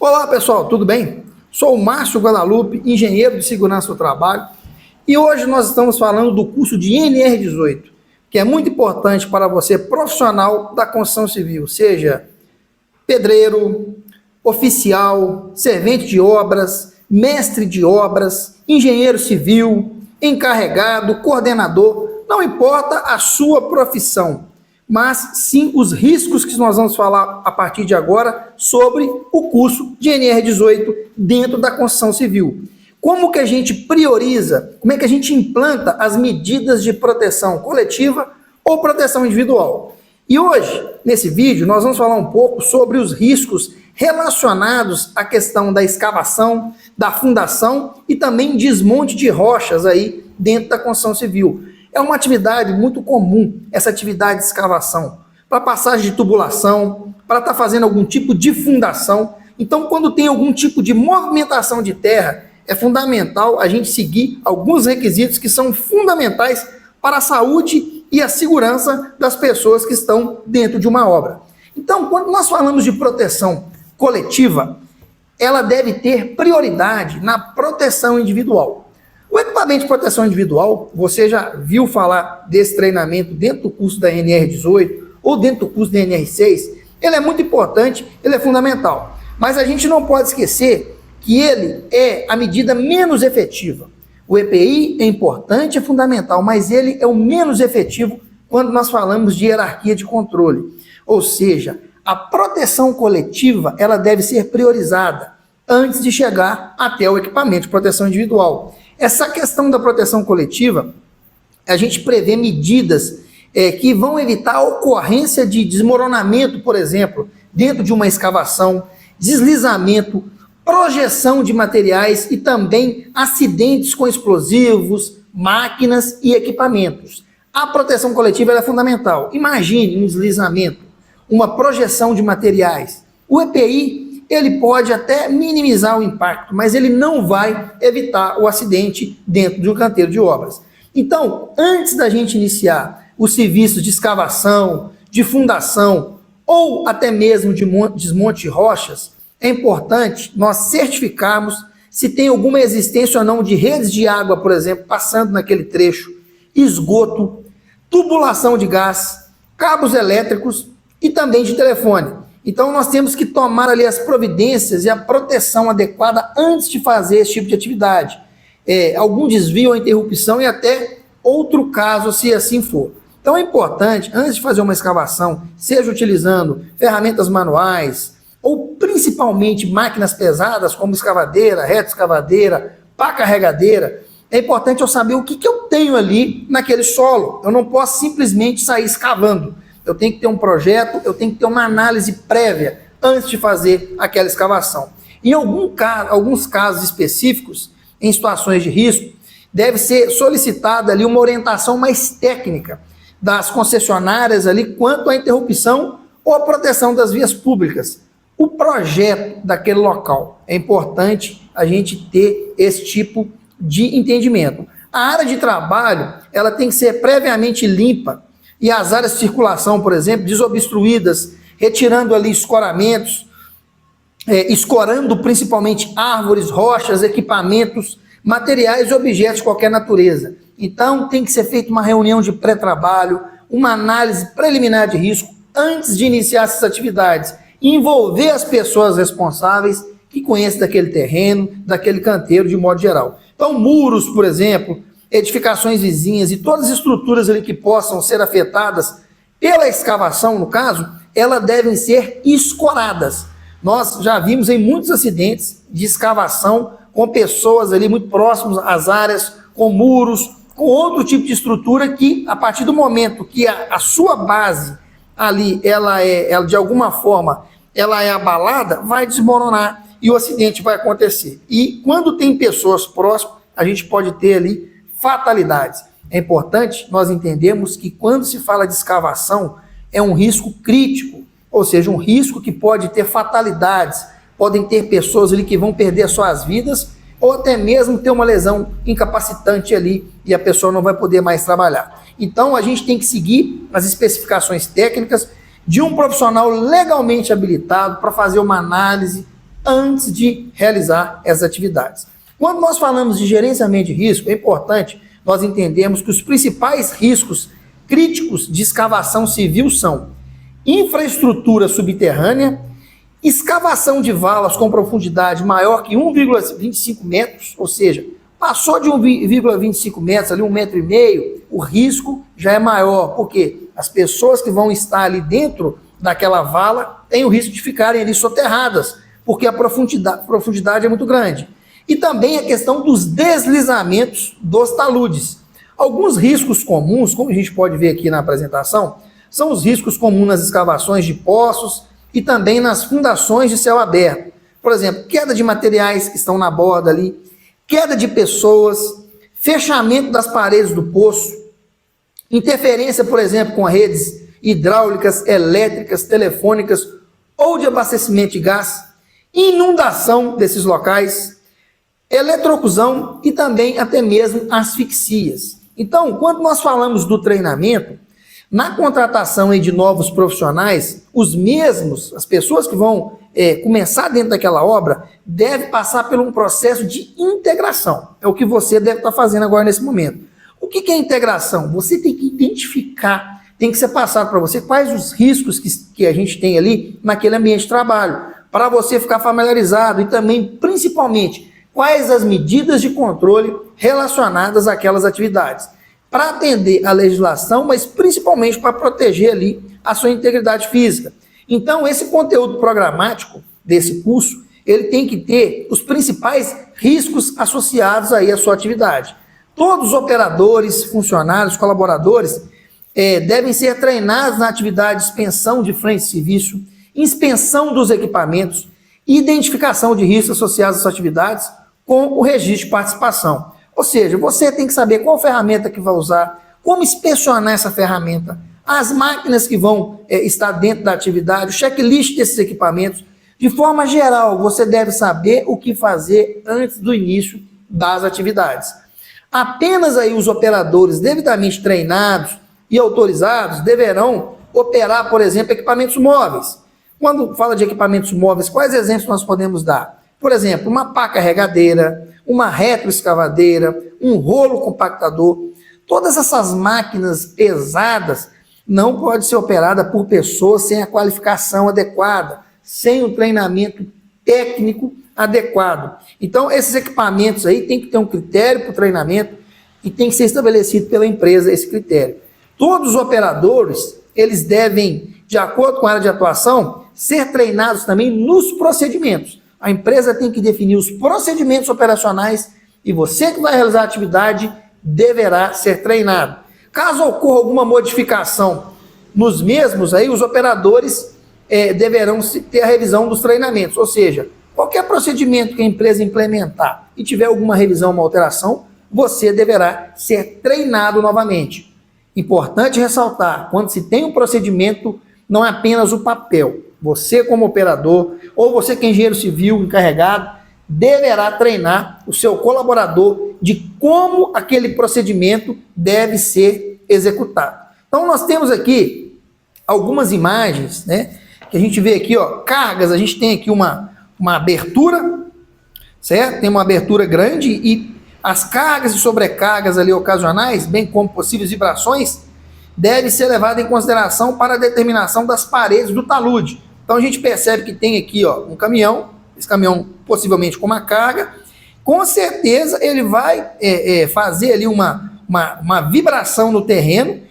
Olá pessoal, tudo bem? Sou o Márcio Guadalupe, engenheiro de segurança do trabalho, e hoje nós estamos falando do curso de NR18, que é muito importante para você profissional da construção civil, seja pedreiro, oficial, servente de obras, mestre de obras, engenheiro civil, encarregado, coordenador, não importa a sua profissão, mas sim os riscos que nós vamos falar a partir de agora sobre o curso de NR18 dentro da construção civil. Como que a gente prioriza, como é que a gente implanta as medidas de proteção coletiva ou proteção individual. E hoje, nesse vídeo, nós vamos falar um pouco sobre os riscos relacionados à questão da escavação, da fundação e também desmonte de rochas aí dentro da construção civil. É uma atividade muito comum, essa atividade de escavação, para passagem de tubulação, para estar fazendo algum tipo de fundação. Então, quando tem algum tipo de movimentação de terra, é fundamental a gente seguir alguns requisitos que são fundamentais para a saúde e a segurança das pessoas que estão dentro de uma obra. Então, quando nós falamos de proteção coletiva, ela deve ter prioridade na proteção individual. O equipamento de proteção individual, você já viu falar desse treinamento dentro do curso da NR18 ou dentro do curso da NR6, ele é muito importante, ele é fundamental. Mas a gente não pode esquecer que ele é a medida menos efetiva. O EPI é importante, é fundamental, mas ele é o menos efetivo quando nós falamos de hierarquia de controle. Ou seja, a proteção coletiva ela deve ser priorizada antes de chegar até o equipamento de proteção individual. Essa questão da proteção coletiva, a gente prevê medidas que vão evitar a ocorrência de desmoronamento, por exemplo, dentro de uma escavação, deslizamento, projeção de materiais e também acidentes com explosivos, máquinas e equipamentos. A proteção coletiva é fundamental. Imagine um deslizamento, uma projeção de materiais. O EPI ele pode até minimizar o impacto, mas ele não vai evitar o acidente dentro de um canteiro de obras. Então, antes da gente iniciar os serviços de escavação, de fundação ou até mesmo de desmonte de rochas, é importante nós certificarmos se tem alguma existência ou não de redes de água, por exemplo, passando naquele trecho, esgoto, tubulação de gás, cabos elétricos e também de telefone. Então nós temos que tomar ali as providências e a proteção adequada antes de fazer esse tipo de atividade. Algum desvio ou interrupção e até outro caso, se assim for. Então é importante, antes de fazer uma escavação, seja utilizando ferramentas manuais ou principalmente máquinas pesadas como escavadeira, retroescavadeira, pá carregadeira, é importante eu saber o que eu tenho ali naquele solo. Eu não posso simplesmente sair escavando. Eu tenho que ter um projeto, eu tenho que ter uma análise prévia antes de fazer aquela escavação. Em alguns casos específicos, em situações de risco, deve ser solicitada ali uma orientação mais técnica das concessionárias ali quanto à interrupção ou à proteção das vias públicas. O projeto daquele local. É importante a gente ter esse tipo de entendimento. A área de trabalho, ela tem que ser previamente limpa, e as áreas de circulação, por exemplo, desobstruídas, retirando ali escoramentos, escorando principalmente árvores, rochas, equipamentos, materiais e objetos de qualquer natureza. Então tem que ser feita uma reunião de pré-trabalho, uma análise preliminar de risco antes de iniciar essas atividades, e envolver as pessoas responsáveis que conhecem daquele terreno, daquele canteiro de modo geral. Então muros, por exemplo, edificações vizinhas e todas as estruturas ali que possam ser afetadas pela escavação, no caso, elas devem ser escoradas. Nós já vimos em muitos acidentes de escavação com pessoas ali muito próximas às áreas, com muros, com outro tipo de estrutura que, a partir do momento que a sua base ali, ela de alguma forma, ela é abalada, vai desmoronar e o acidente vai acontecer. E quando tem pessoas próximas, a gente pode ter ali fatalidades. É importante nós entendermos que quando se fala de escavação, é um risco crítico, ou seja, um risco que pode ter fatalidades, podem ter pessoas ali que vão perder as suas vidas, ou até mesmo ter uma lesão incapacitante ali e a pessoa não vai poder mais trabalhar. Então a gente tem que seguir as especificações técnicas de um profissional legalmente habilitado para fazer uma análise antes de realizar essas atividades. Quando nós falamos de gerenciamento de risco, é importante nós entendermos que os principais riscos críticos de escavação civil são infraestrutura subterrânea, escavação de valas com profundidade maior que 1,25 metros, ou seja, passou de 1,25 metros, ali 1,5 metro, o risco já é maior, porque as pessoas que vão estar ali dentro daquela vala têm o risco de ficarem ali soterradas, porque a profundidade é muito grande. E também a questão dos deslizamentos dos taludes. Alguns riscos comuns, como a gente pode ver aqui na apresentação, são os riscos comuns nas escavações de poços e também nas fundações de céu aberto. Por exemplo, queda de materiais que estão na borda ali, queda de pessoas, fechamento das paredes do poço, interferência, por exemplo, com redes hidráulicas, elétricas, telefônicas ou de abastecimento de gás, inundação desses locais, eletrocusão e também até mesmo asfixias. Então, quando nós falamos do treinamento, na contratação aí de novos profissionais, os mesmos, as pessoas que vão começar dentro daquela obra, devem passar por um processo de integração. É o que você deve estar fazendo agora nesse momento. O que é integração? Você tem que identificar, tem que ser passado para você quais os riscos que a gente tem ali naquele ambiente de trabalho, para você ficar familiarizado e também, principalmente, quais as medidas de controle relacionadas àquelas atividades, para atender a legislação, mas principalmente para proteger ali a sua integridade física. Então, esse conteúdo programático desse curso, ele tem que ter os principais riscos associados aí à sua atividade. Todos os operadores, funcionários, colaboradores devem ser treinados na atividade de inspeção de frente de serviço, inspeção dos equipamentos, identificação de riscos associados às atividades com o registro de participação. Ou seja, você tem que saber qual ferramenta que vai usar, como inspecionar essa ferramenta, as máquinas que vão estar dentro da atividade, o checklist desses equipamentos. De forma geral, você deve saber o que fazer antes do início das atividades. Apenas aí os operadores devidamente treinados e autorizados deverão operar, por exemplo, equipamentos móveis. Quando fala de equipamentos móveis, quais exemplos nós podemos dar? Por exemplo, uma pá carregadeira, uma retroescavadeira, um rolo compactador. Todas essas máquinas pesadas não podem ser operadas por pessoas sem a qualificação adequada, sem um treinamento técnico adequado. Então, esses equipamentos aí tem que ter um critério para o treinamento e tem que ser estabelecido pela empresa esse critério. Todos os operadores, eles devem, de acordo com a área de atuação, ser treinados também nos procedimentos. A empresa tem que definir os procedimentos operacionais e você que vai realizar a atividade deverá ser treinado. Caso ocorra alguma modificação nos mesmos, aí os operadores deverão ter a revisão dos treinamentos, ou seja, qualquer procedimento que a empresa implementar e tiver alguma revisão, uma alteração, você deverá ser treinado novamente. Importante ressaltar, quando se tem um procedimento, não é apenas o papel. Você como operador, ou você que é engenheiro civil encarregado, deverá treinar o seu colaborador de como aquele procedimento deve ser executado. Então nós temos aqui algumas imagens, né? Que a gente vê aqui, ó, cargas, a gente tem aqui uma abertura, certo? Tem uma abertura grande e as cargas e sobrecargas ali ocasionais, bem como possíveis vibrações, devem ser levadas em consideração para a determinação das paredes do talude. Então a gente percebe que tem aqui, ó, um caminhão, esse caminhão possivelmente com uma carga, com certeza ele vai fazer ali uma vibração no terreno,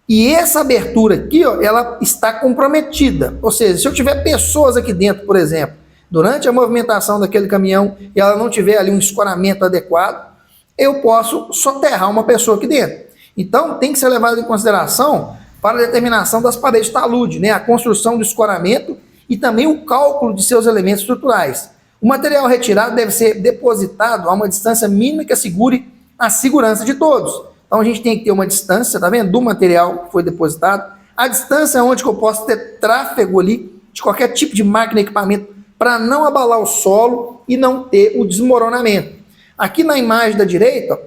e essa abertura aqui, ó, ela está comprometida. Ou seja, se eu tiver pessoas aqui dentro, por exemplo, durante a movimentação daquele caminhão e ela não tiver ali um escoramento adequado, eu posso soterrar uma pessoa aqui dentro. Então tem que ser levado em consideração para a determinação das paredes de talude, né? A construção do escoramento e também o cálculo de seus elementos estruturais. O material retirado deve ser depositado a uma distância mínima que assegure a segurança de todos. Então a gente tem que ter uma distância, tá vendo? Do material que foi depositado, a distância onde que eu posso ter tráfego ali de qualquer tipo de máquina e equipamento para não abalar o solo e não ter o desmoronamento. Aqui na imagem da direita,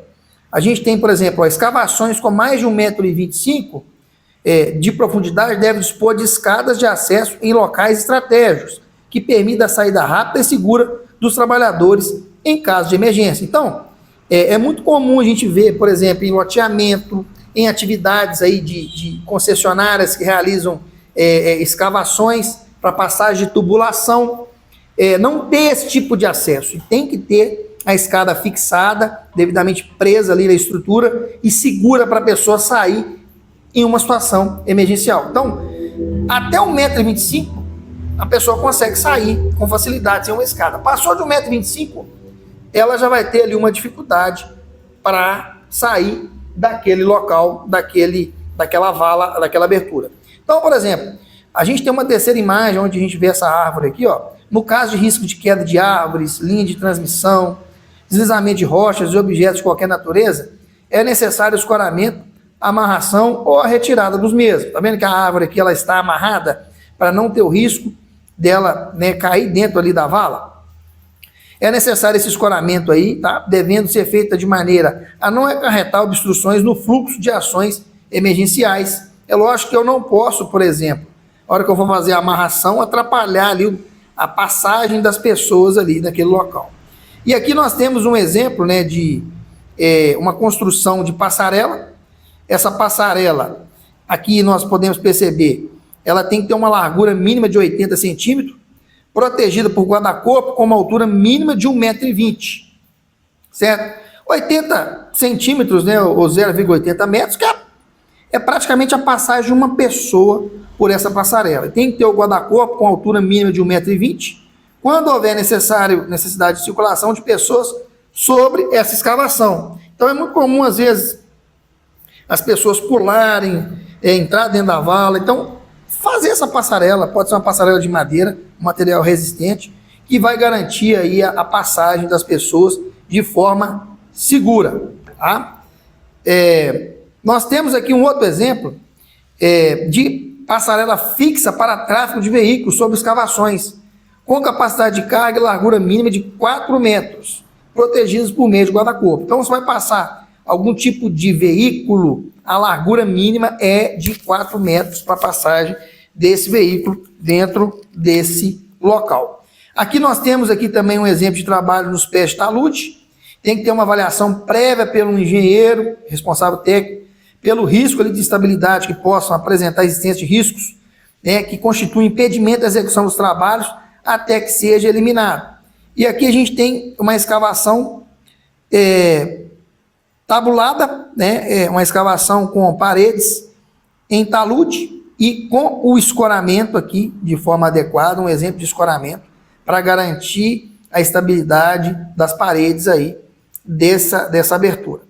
a gente tem, por exemplo, escavações com mais de 1,25 m de profundidade devem dispor de escadas de acesso em locais estratégicos, que permita a saída rápida e segura dos trabalhadores em caso de emergência. Então, é muito comum a gente ver, por exemplo, em loteamento, em atividades aí de concessionárias que realizam escavações para passagem de tubulação, não ter esse tipo de acesso. E tem que ter a escada fixada, devidamente presa ali na estrutura e segura para a pessoa sair em uma situação emergencial. Então, até 1,25 m, a pessoa consegue sair com facilidade sem uma escada. Passou de 1,25 m, ela já vai ter ali uma dificuldade para sair daquele local, daquela vala, daquela abertura. Então, por exemplo, a gente tem uma terceira imagem onde a gente vê essa árvore aqui, ó. No caso de risco de queda de árvores, linha de transmissão, deslizamento de rochas e objetos de qualquer natureza, é necessário o escoramento, amarração ou a retirada dos mesmos. Tá vendo que a árvore aqui ela está amarrada para não ter o risco dela, né, cair dentro ali da vala? É necessário esse escoramento aí, tá? Devendo ser feita de maneira a não acarretar obstruções no fluxo de ações emergenciais. É lógico que eu não posso, por exemplo, na hora que eu vou fazer a amarração, atrapalhar ali a passagem das pessoas ali naquele local. E aqui nós temos um exemplo, né, de uma construção de passarela. Essa passarela, aqui nós podemos perceber, ela tem que ter uma largura mínima de 80 centímetros, protegida por guarda-corpo com uma altura mínima de 1,20 m, certo? 80 centímetros, né, ou 0,80 metros, que é praticamente a passagem de uma pessoa por essa passarela. Tem que ter o guarda-corpo com altura mínima de 1,20 m, quando houver necessidade de circulação de pessoas sobre essa escavação. Então é muito comum, às vezes, as pessoas pularem, entrar dentro da vala. Então, fazer essa passarela, pode ser uma passarela de madeira, um material resistente, que vai garantir aí a passagem das pessoas de forma segura. Tá? Nós temos aqui um outro exemplo de passarela fixa para tráfego de veículos sobre escavações, com capacidade de carga e largura mínima de 4 metros, protegidos por meio de guarda-corpo. Então, você vai passar algum tipo de veículo, a largura mínima é de 4 metros para passagem desse veículo dentro desse local. Aqui nós temos aqui também um exemplo de trabalho nos pés de talude. Tem que ter uma avaliação prévia pelo engenheiro, responsável técnico, pelo risco ali de instabilidade que possam apresentar a existência de riscos, né, que constituem impedimento da execução dos trabalhos até que seja eliminado. E aqui a gente tem uma escavação tabulada, né, uma escavação com paredes em talude e com o escoramento aqui de forma adequada, um exemplo de escoramento para garantir a estabilidade das paredes aí dessa abertura.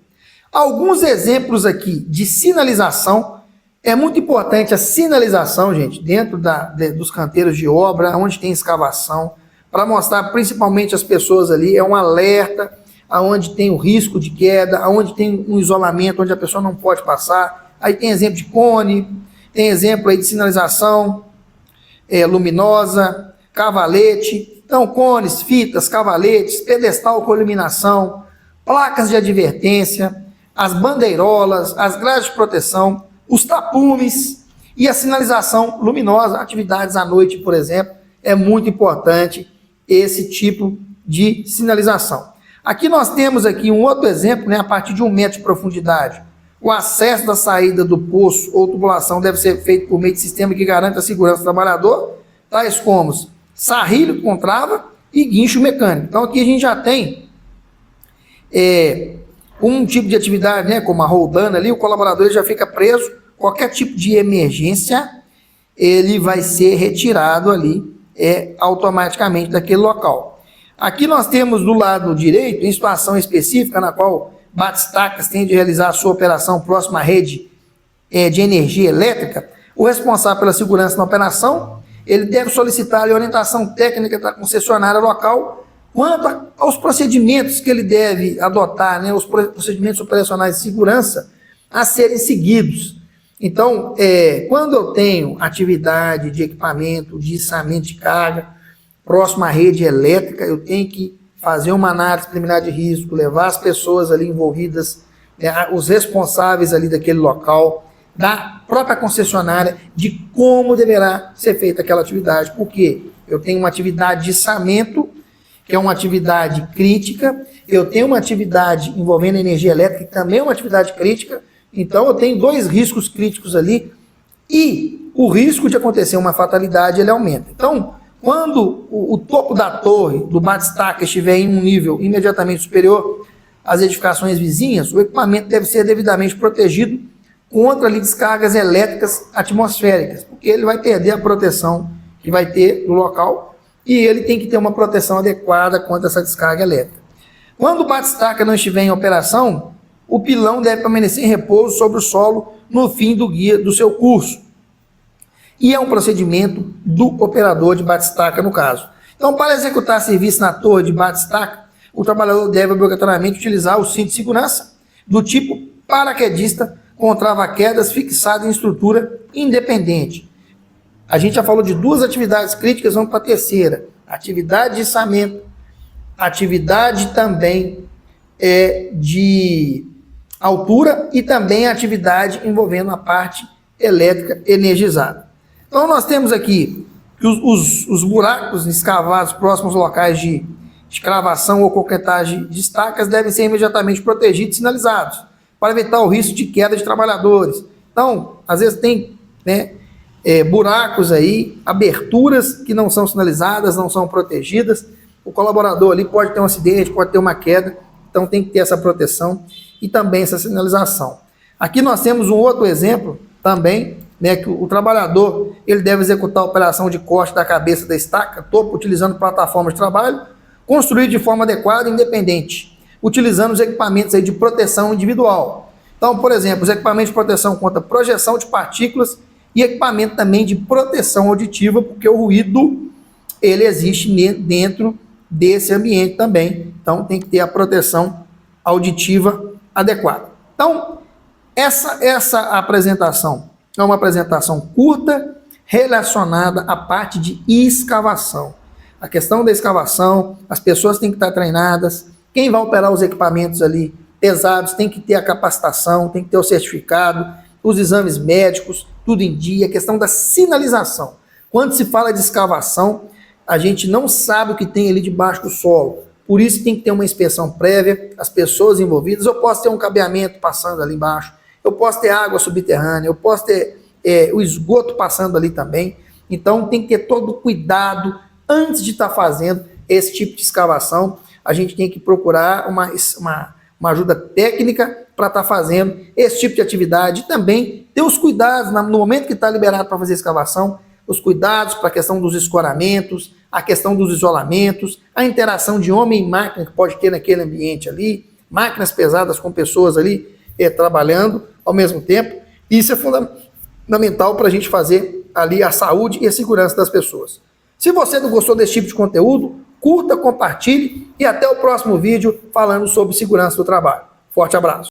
Alguns exemplos aqui de sinalização. É muito importante a sinalização, gente, dentro dos canteiros de obra, onde tem escavação, para mostrar principalmente as pessoas ali, um alerta, aonde tem o risco de queda, aonde tem um isolamento, onde a pessoa não pode passar. Aí tem exemplo de cone, tem exemplo aí de sinalização luminosa, cavalete. Então, cones, fitas, cavaletes, pedestal com iluminação, placas de advertência, as bandeirolas, as grades de proteção, os tapumes e a sinalização luminosa, atividades à noite, por exemplo, é muito importante esse tipo de sinalização. Aqui nós temos aqui um outro exemplo, né, a partir de 1 metro de profundidade. O acesso da saída do poço ou tubulação deve ser feito por meio de sistema que garanta a segurança do trabalhador, tais como sarrilho com trava e guincho mecânico. Então aqui a gente já tem um tipo de atividade, né, como a roldana ali, o colaborador já fica preso, qualquer tipo de emergência, ele vai ser retirado ali automaticamente daquele local. Aqui nós temos do lado direito, em situação específica, na qual Batistacas tem de realizar a sua operação próxima à rede de energia elétrica, o responsável pela segurança na operação, ele deve solicitar a orientação técnica da concessionária local quanto aos procedimentos que ele deve adotar, né, os procedimentos operacionais de segurança a serem seguidos. Então, quando eu tenho atividade de equipamento, de içamento de carga, próximo à rede elétrica, eu tenho que fazer uma análise preliminar de risco, levar as pessoas ali envolvidas, os responsáveis ali daquele local, da própria concessionária, de como deverá ser feita aquela atividade, porque Eu tenho uma atividade de içamento, que é uma atividade crítica, eu tenho uma atividade envolvendo energia elétrica, que também é uma atividade crítica, então eu tenho dois riscos críticos ali, e o risco de acontecer uma fatalidade, ele aumenta. Então, quando o topo da torre, do batistaca, estiver em um nível imediatamente superior às edificações vizinhas, o equipamento deve ser devidamente protegido contra ali, descargas elétricas atmosféricas, porque ele vai perder a proteção que vai ter no local e ele tem que ter uma proteção adequada contra essa descarga elétrica. Quando o batistaca não estiver em operação, o pilão deve permanecer em repouso sobre o solo no fim do guia do seu curso. E é um procedimento do operador de batistaca, no caso. Então, para executar serviço na torre de batistaca, o trabalhador deve obrigatoriamente utilizar o cinto de segurança do tipo paraquedista com trava-quedas fixado em estrutura independente. A gente já falou de duas atividades críticas, vamos para a terceira. Atividade de içamento, atividade também de altura e também atividade envolvendo a parte elétrica energizada. Então nós temos aqui que os buracos escavados próximos aos locais de escavação ou concretagem de estacas devem ser imediatamente protegidos e sinalizados, para evitar o risco de queda de trabalhadores. Então, às vezes tem buracos aí, aberturas que não são sinalizadas, não são protegidas, o colaborador ali pode ter um acidente, pode ter uma queda, então tem que ter essa proteção e também essa sinalização. Aqui nós temos um outro exemplo também, que o trabalhador ele deve executar a operação de corte da cabeça da estaca, topo, utilizando plataformas de trabalho, construído de forma adequada e independente, utilizando os equipamentos aí de proteção individual. Então, por exemplo, os equipamentos de proteção contra projeção de partículas e equipamento também de proteção auditiva, porque o ruído ele existe dentro desse ambiente também. Então, tem que ter a proteção auditiva adequada. Então, essa apresentação é uma apresentação curta relacionada à parte de escavação. A questão da escavação, as pessoas têm que estar treinadas, quem vai operar os equipamentos ali pesados tem que ter a capacitação, tem que ter o certificado, os exames médicos, tudo em dia, a questão da sinalização. Quando se fala de escavação, a gente não sabe o que tem ali debaixo do solo, por isso tem que ter uma inspeção prévia, as pessoas envolvidas. Eu posso ter um cabeamento passando ali embaixo, eu posso ter água subterrânea, eu posso ter o esgoto passando ali também, então tem que ter todo o cuidado antes de estar fazendo esse tipo de escavação. A gente tem que procurar uma ajuda técnica para estar fazendo esse tipo de atividade, e também ter os cuidados no momento que está liberado para fazer escavação, os cuidados para a questão dos escoramentos, a questão dos isolamentos, a interação de homem e máquina que pode ter naquele ambiente ali, máquinas pesadas com pessoas ali trabalhando ao mesmo tempo. Isso é fundamental para a gente fazer ali a saúde e a segurança das pessoas. Se você não gostou desse tipo de conteúdo, curta, compartilhe e até o próximo vídeo falando sobre segurança do trabalho. Forte abraço!